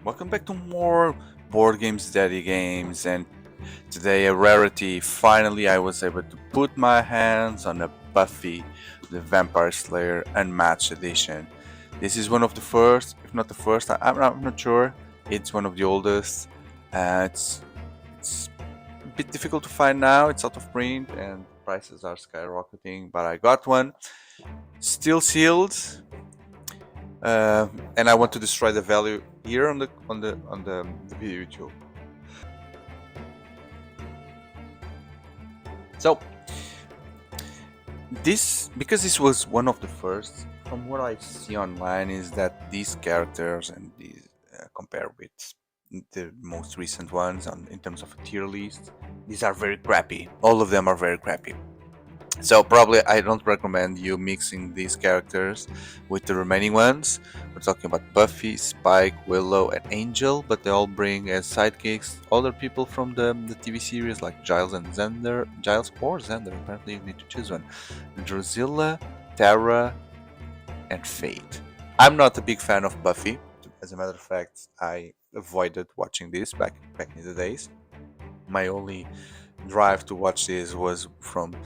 Welcome back to more board games, daddy games, and today a rarity. Finally, I was able to put my hands on a Buffy the Vampire Slayer Unmatched edition. This is one of the first, if not the first. I'm not sure. It's one of the oldest. It's a bit difficult to find now. It's out of print and prices are skyrocketing. But I got one, still sealed. And I want to destroy the value here on the video YouTube. So because this was one of the first, from what I see online, is that these characters and these compared with the most recent ones in terms of a tier list, these are very crappy. All of them are very crappy. So probably I don't recommend you mixing these characters with the remaining ones. We're talking about Buffy, Spike, Willow, and Angel, but they all bring as sidekicks other people from the TV series like Giles and Xander. Giles or Xander, apparently you need to choose one. Drusilla, Tara, and Fate. I'm not a big fan of Buffy. As a matter of fact, I avoided watching this back in the days. My only drive to watch this was from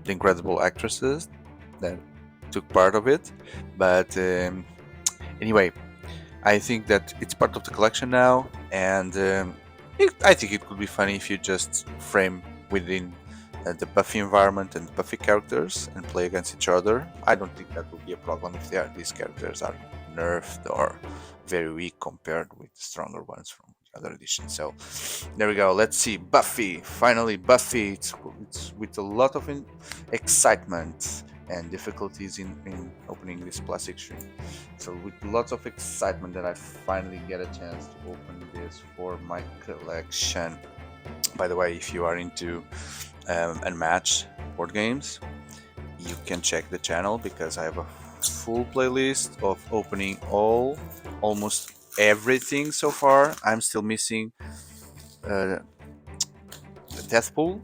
the incredible actresses that took part of it. But anyway, I think that it's part of the collection now, and I think it could be funny if you just frame within the Buffy environment and the Buffy characters and play against each other. I don't think that would be a problem if these characters are nerfed or very weak compared with the stronger ones from the other editions. So there we go. Let's see Buffy. Finally, Buffy. It's with a lot of excitement and difficulties in opening this plastic shrink. So with lots of excitement that I finally get a chance to open this for my collection. By the way, if you are into Unmatched board games, you can check the channel because I have a full playlist of opening almost everything so far. I'm still missing the Death Pool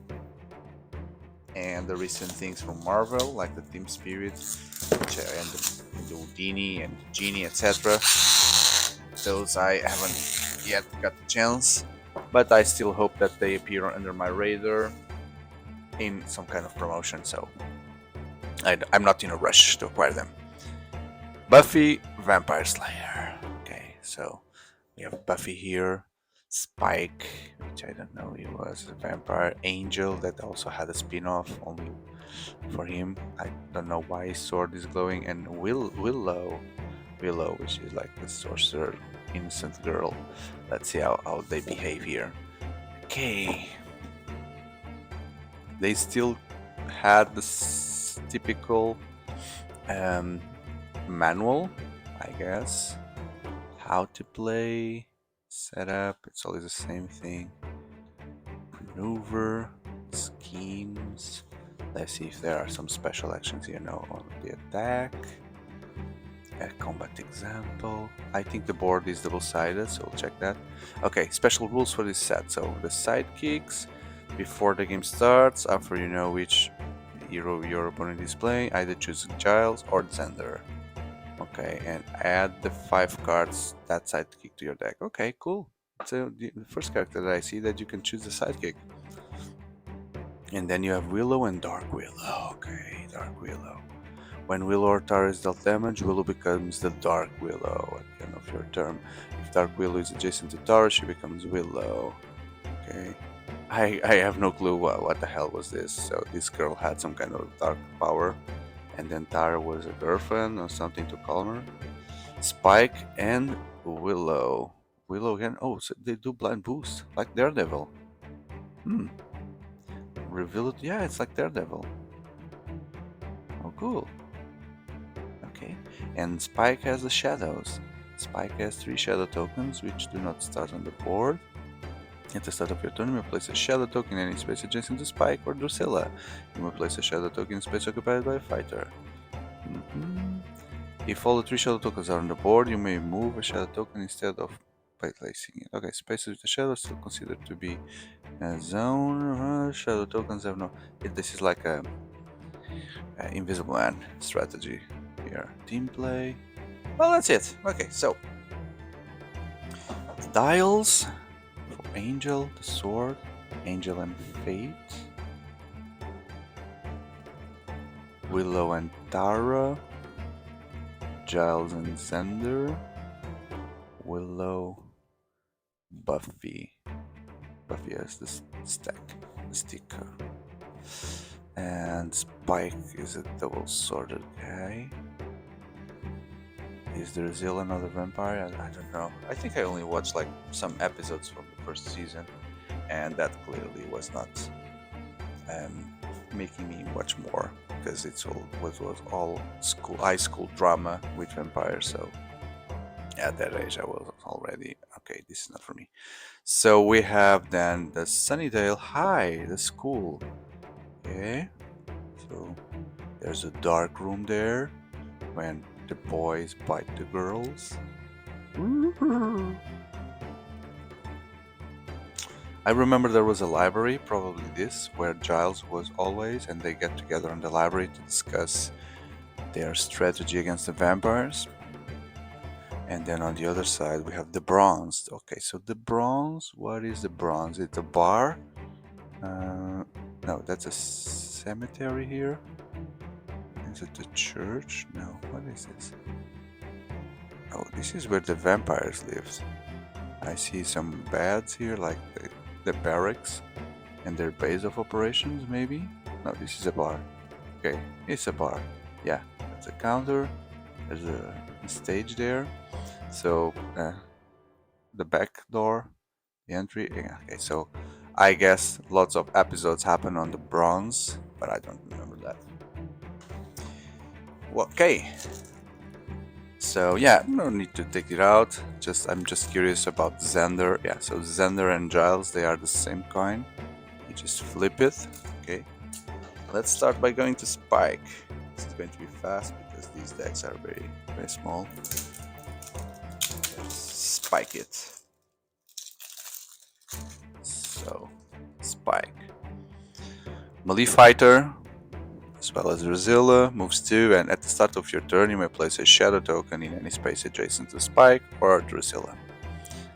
and the recent things from Marvel, like the Team Spirit and the Houdini and Genie, etc. Those I haven't yet got the chance, but I still hope that they appear under my radar in some kind of promotion, so I'm not in a rush to acquire them. Buffy Vampire Slayer. Okay, so we have Buffy here, Spike, which I don't know, he was a vampire, Angel that also had a spin-off only for him. I don't know why his sword is glowing, and Willow, which is like the sorcerer, innocent girl. Let's see how they behave here. Okay, they still had this typical manual, I guess, how to play, setup. It's always the same thing. Maneuver, schemes. Let's see if there are some special actions here. No, on the attack. A combat example. I think the board is double-sided, so we'll check that. Okay, special rules for this set. So the sidekicks before the game starts, after you know which hero your opponent is playing, either choose Giles or Xander. Okay, and add the 5 cards that sidekick to your deck. Okay, cool. So the first character that I see that you can choose the sidekick. And then you have Willow and Dark Willow. Okay, Dark Willow. When Willow or Tara is dealt damage, Willow becomes the Dark Willow at the end of your turn. If Dark Willow is adjacent to Tara, she becomes Willow. Okay. I have no clue what the hell was this. So this girl had some kind of dark power, and then Tara was a girlfriend or something to calm her. Spike and Willow. Willow again. Oh, so they do blind boost like Daredevil. Reveal it. Yeah, it's like Daredevil. Oh, cool. Okay, and Spike has the shadows. Spike has 3 shadow tokens which do not start on the board. At the start of your turn, you may place a shadow token in any space adjacent to Spike or Drusilla. You may place a shadow token in space occupied by a fighter. If all the 3 shadow tokens are on the board, you may move a shadow token instead of placing it. Okay, spaces with the shadow are still considered to be a zone. Shadow tokens have no. This is like a Invisible Man strategy here. Team play. Well, that's it. Okay, so Giles for Angel, the sword, Angel and Fate. Willow and Tara, Giles and Xander, Willow, Buffy. Buffy has the sticker. And Spike is a double-sworded guy. Is Drusilla another vampire? I don't know. I think I only watched like some episodes from the first season, and that clearly was not making me watch more because it was all high school drama with vampires. So at that age, I was already okay. This is not for me. So we have then the Sunnydale High, the school. Okay, so there's a dark room there when the boys bite the girls. I remember there was a library, probably this, where Giles was always, and they get together in the library to discuss their strategy against the vampires. And then on the other side we have the bronze. Okay, so the bronze, what is the bronze? It's a bar? No, that's a cemetery here. Is it the church? No, what is this? Oh, this is where the vampires lived. I see some beds here, like the barracks and their base of operations, maybe? No, this is a bar. Okay, it's a bar. Yeah, that's a counter. There's a stage there. So, the back door, the entry. Yeah, okay, so I guess lots of episodes happen on the bronze, but I don't remember that. Well, okay. So yeah, no need to take it out. I'm just curious about Xander. Yeah, so Xander and Giles, they are the same coin. You just flip it. Okay. Let's start by going to Spike. This is going to be fast because these decks are very, very small. Let's spike it. So, Spike. Melee fighter, as well as Drusilla, moves 2, and at the start of your turn you may place a shadow token in any space adjacent to Spike or Drusilla.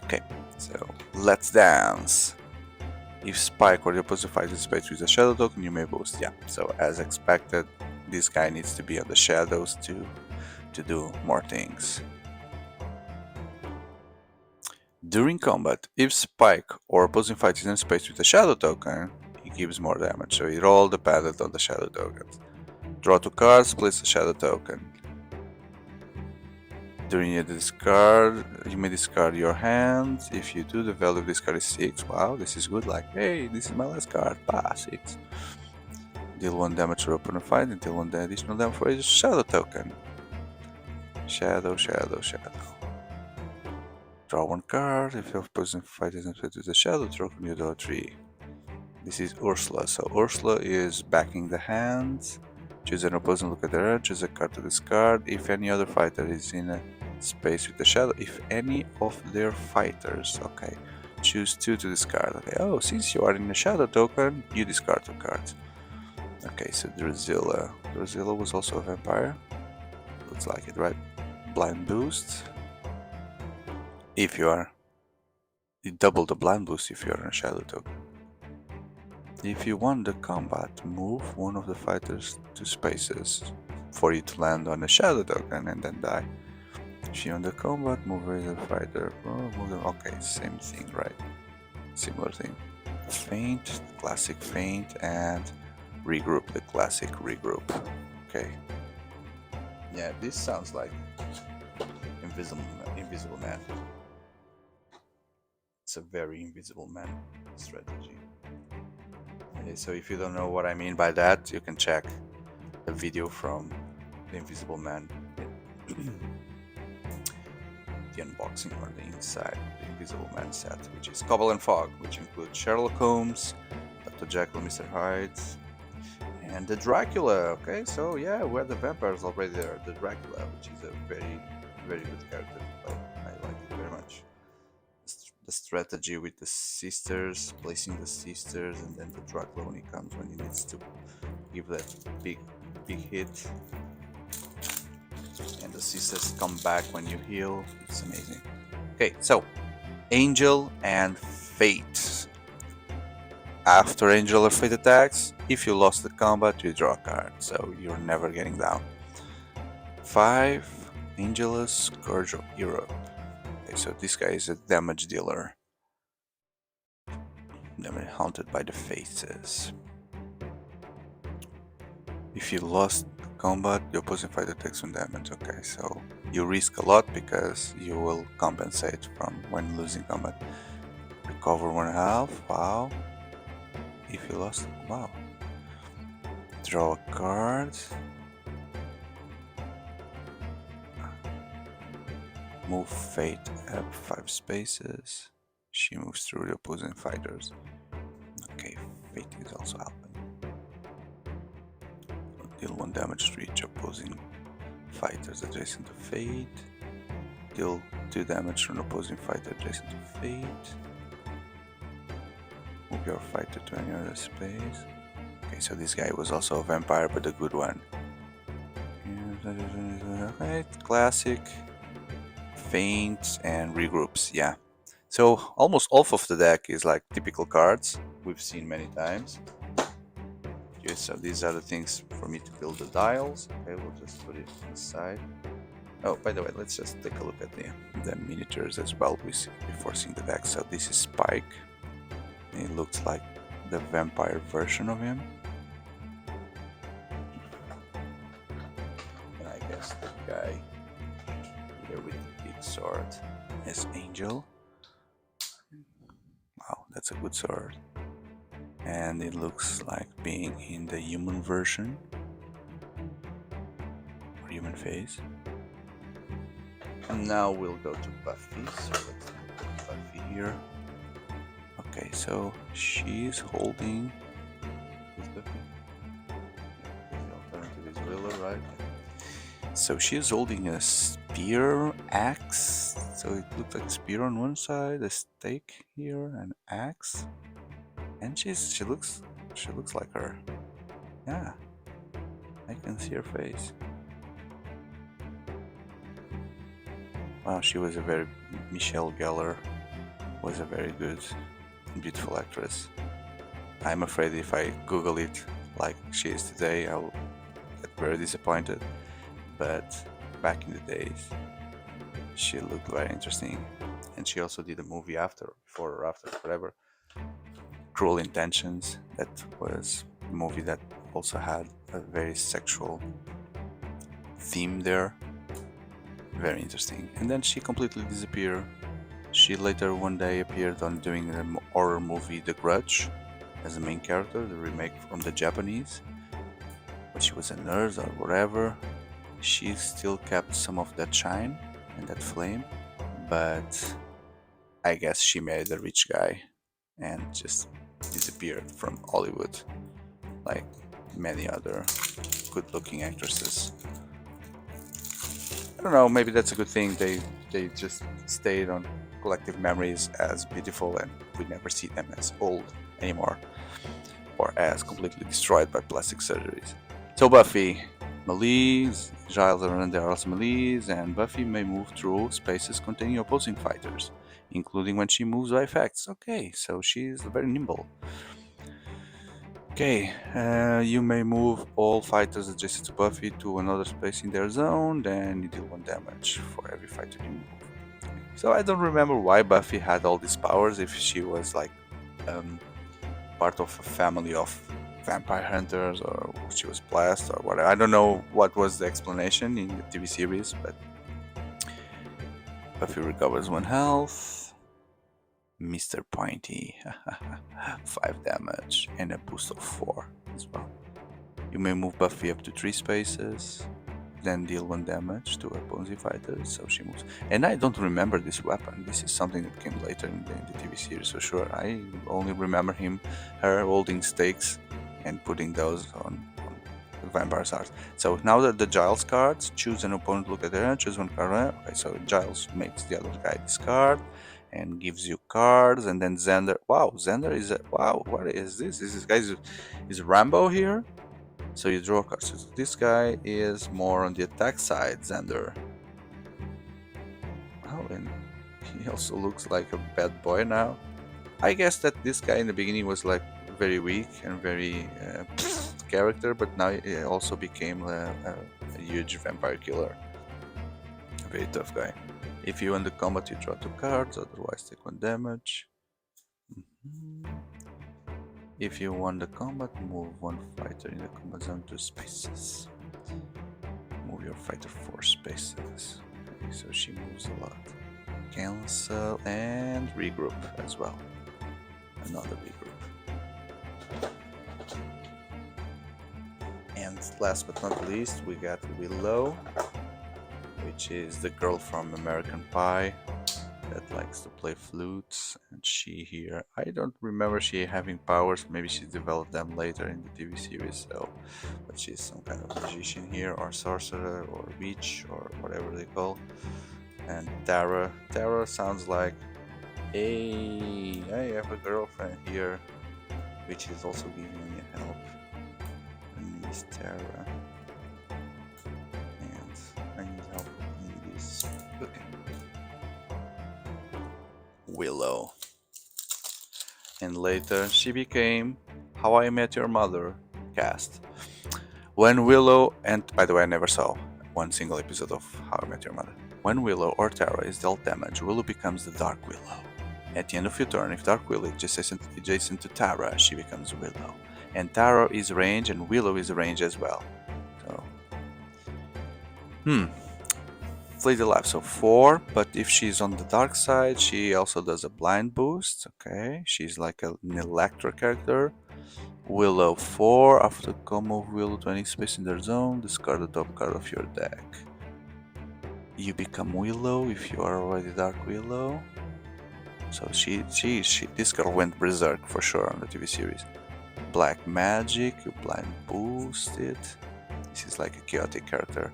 Okay, so let's dance. If Spike or the opposite fighter is space with a shadow token, you may boost. Yeah, so as expected, this guy needs to be on the shadows to do more things. During combat, if Spike or opposing fighter is in space with a shadow token, he gives more damage, so it all depended on the shadow tokens. Draw 2 cards, place a shadow token. During your discard, you may discard your hand. If you do, the value of this card is 6. Wow, this is good. Like, hey, this is my last card. 6. Deal 1 damage to opponent fight and deal 1 additional damage for a shadow token. Shadow. Draw 1 card. If your opposing fight is infected with a shadow token, you draw 3. This is Ursula. So Ursula is backing the hands. Choose an opposing, look at their edge, choose a card to discard. If any other fighter is in a space with the shadow, if any of their fighters, okay, choose 2 to discard. Okay, oh, since you are in a shadow token, you discard 2 cards. Okay, so Drusilla. Drusilla was also a vampire. Looks like it, right? Blind boost. If you are, you double the blind boost if you are in a shadow token. If you won the combat, move one of the fighters to spaces for you to land on a shadow token and then die. If you won the combat, move the fighter. Okay, same thing, right? Similar thing. Feint, classic feint, and regroup, the classic regroup. Okay. Yeah, this sounds like Invisible Man. It's a very Invisible Man strategy. Okay, so if you don't know what I mean by that, you can check the video from the Invisible Man, the unboxing or the inside of the Invisible Man set, which is Cobble and Fog, which includes Sherlock Holmes, Dr. Jekyll, Mr. Hyde, and the Dracula. Okay, so yeah, we have the vampires already there. The Dracula, which is a very, very good character to play. I like it very much. The strategy with the sisters, placing the sisters, and then the Dracula when he comes, when he needs to give that big hit, and the sisters come back when you heal. It's amazing. Okay, so Angel and Fate. After Angel or Fate attacks, if you lost the combat, you draw a card, so you're never getting down. 5. Angelus Scourge of Europe. Okay, so this guy is a damage dealer. Never haunted by the faces. If you lost combat, the opposing fighter takes 1 damage. Okay, so you risk a lot because you will compensate from when losing combat. Recover 1/2. Wow. If you lost, wow. Draw a card. Move Fate up 5 spaces. She moves through the opposing fighters. Okay, Fate is also helping. Deal 1 damage to each opposing fighters adjacent to Fate. Deal 2 damage to an opposing fighter adjacent to Fate. Move your fighter to any other space. Okay, so this guy was also a vampire, but a good one. Right, classic. Faints and regroups, yeah. So almost all of the deck is like typical cards we've seen many times. Okay, so these are the things for me to build the dials. Okay, we'll just put it inside. Oh, by the way, let's just take a look at the miniatures as well before seeing the deck. So this is Spike. It looks like the vampire version of him. And I guess the guy here with the big sword is Angel. Wow, that's a good sword. And it looks like being in the human version or human face. And now we'll go to Buffy. So let's put Buffy here. Okay, so she's holding. Is Buffy? The alternative is Willow, right? So she's holding a spear axe. So it looks like a spear on one side, a stake here, an axe. And she looks like her. Yeah, I can see her face. Wow, she was a very Michelle Gellar was a very good, beautiful actress. I'm afraid if I Google it like she is today, I'll get very disappointed. But back in the days, she looked very interesting, and she also did a movie before or after, whatever. Cruel Intentions. That was a movie that also had a very sexual theme there. Very interesting. And then she completely disappeared. She later one day appeared on doing the horror movie The Grudge as the main character, the remake from the Japanese. But she was a nurse or whatever. She still kept some of that shine and that flame, but I guess she married a rich guy and just disappeared from Hollywood like many other good-looking actresses. I don't know, maybe that's a good thing. They just stayed on collective memories as beautiful, and we never see them as old anymore or as completely destroyed by plastic surgeries. So Buffy, melee, Giles and there are also melees, and Buffy may move through spaces containing opposing fighters, including when she moves by effects. Okay, so she's very nimble. Okay, you may move all fighters adjacent to Buffy to another space in their zone, then you deal 1 damage for every fighter you move. So I don't remember why Buffy had all these powers, if she was like part of a family of vampire hunters or she was blessed or whatever. I don't know what was the explanation in the TV series, but Buffy recovers 1 health. Mr. Pointy, 5 damage and a boost of 4 as well. You may move Buffy up to 3 spaces, then deal 1 damage to opposing fighters, so she moves. And I don't remember this weapon. This is something that came later in the TV series, for sure. I only remember her holding stakes and putting those on the vampire's heart. So now that the Giles cards, choose an opponent, look at their hand, choose 1 card. Okay, so Giles makes the other guy discard and gives you cards, and then Xander. Wow, Xander is wow. What is this? This guy is Rambo here. So you draw cards. So this guy is more on the attack side, Xander. Wow, and He also looks like a bad boy now. I guess that this guy in the beginning was like very weak and very character, but now he also became a huge vampire killer. A very tough guy. If you win the combat, you draw 2 cards, otherwise take 1 damage. If you won the combat, move 1 fighter in the combat zone 2 spaces. Move your fighter 4 spaces. Okay, so she moves a lot. Cancel and regroup as well. Another regroup. And last but not least, we got Willow, which is the girl from American Pie that likes to play flutes. And she here, I don't remember she having powers, maybe she developed them later in the TV series, so, but she's some kind of magician here, or sorcerer, or witch, or whatever they call. And Tara sounds like, hey, I have a girlfriend here, which is also giving me help. Her name is Tara, and I need help in this. Okay. Willow. And later she became How I Met Your Mother cast. When Willow, and by the way, I never saw one single episode of How I Met Your Mother. When Willow or Tara is dealt damage, Willow becomes the Dark Willow. At the end of your turn, if Dark Willow is adjacent to Tara, she becomes Willow. And Tara is range and Willow is range as well. So, Flee the life, so 4, but if she's on the dark side, she also does a blind boost. Okay, she's like an Electra character. Willow 4, after the combo of Willow to any space in their zone, discard the top card of your deck. You become Willow if you are already Dark Willow. So this girl went berserk for sure on the TV series. Black magic, you blind boost it. This is like a chaotic character.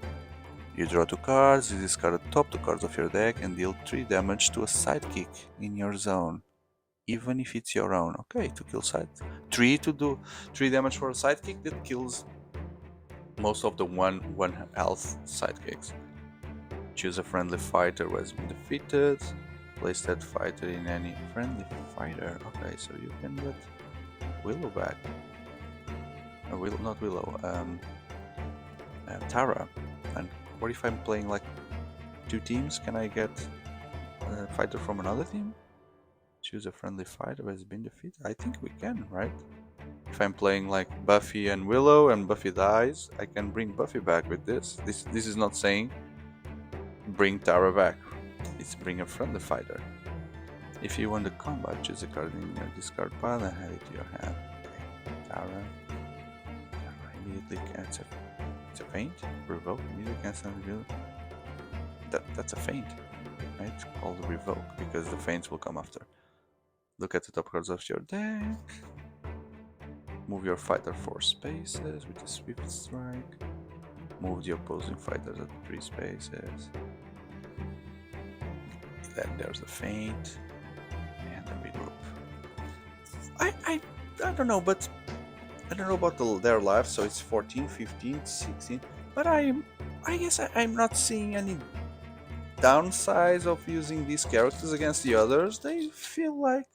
You draw 2 cards, you discard the top 2 cards of your deck and deal 3 damage to a sidekick in your zone. Even if it's your own. Okay, to kill 3 to do 3 damage for a sidekick that kills most of the 1 health sidekicks. Choose a friendly fighter who has been defeated. Place that fighter in any friendly fighter. Okay, so you can get Willow back. Not Willow, Tara. And what if I'm playing like 2 teams? Can I get a fighter from another team? Choose a friendly fighter who has been defeated? I think we can, right? If I'm playing like Buffy and Willow and Buffy dies, I can bring Buffy back with this. This is not saying bring Tara back. It's bring a friendly fighter. If you won the combat, choose a card in your discard pile and add it to your hand. Okay. Tara immediately cancel. It's a feint. Revoke. Immediately cancel. That's a feint, right? It's called revoke because the feints will come after. Look at the top cards of your deck. Move your fighter 4 spaces with a swift strike. Move the opposing fighters at 3 spaces. Then there's a feint and a regroup. I don't know, but I don't know about their life. So it's 14, 15, 16. But I guess I'm not seeing any downsides of using these characters against the others. They feel like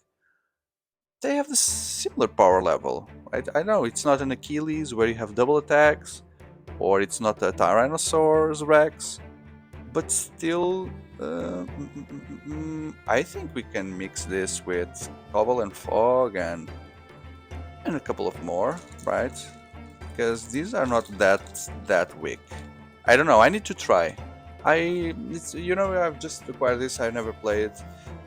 they have the similar power level, right? I know it's not an Achilles where you have double attacks, or it's not a Tyrannosaurus Rex, but still, I think we can mix this with Cobble and Fog and a couple of more, right? Because these are not that weak. I don't know. I need to try. I've just acquired this. I've never played,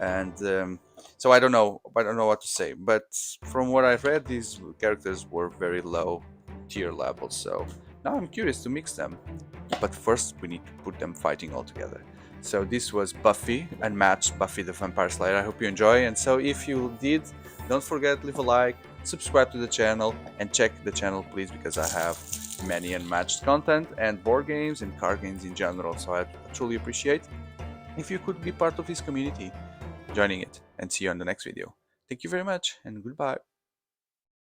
and so I don't know what to say. But from what I've read, these characters were very low tier levels. So now I'm curious to mix them. But first, we need to put them fighting all together. So this was Buffy, Unmatched Buffy the Vampire Slayer. I hope you enjoy. And so if you did, don't forget to leave a like, subscribe to the channel, and check the channel, please, because I have many unmatched content and board games and card games in general. So I truly appreciate if you could be part of this community, joining it, and see you on the next video. Thank you very much, and goodbye.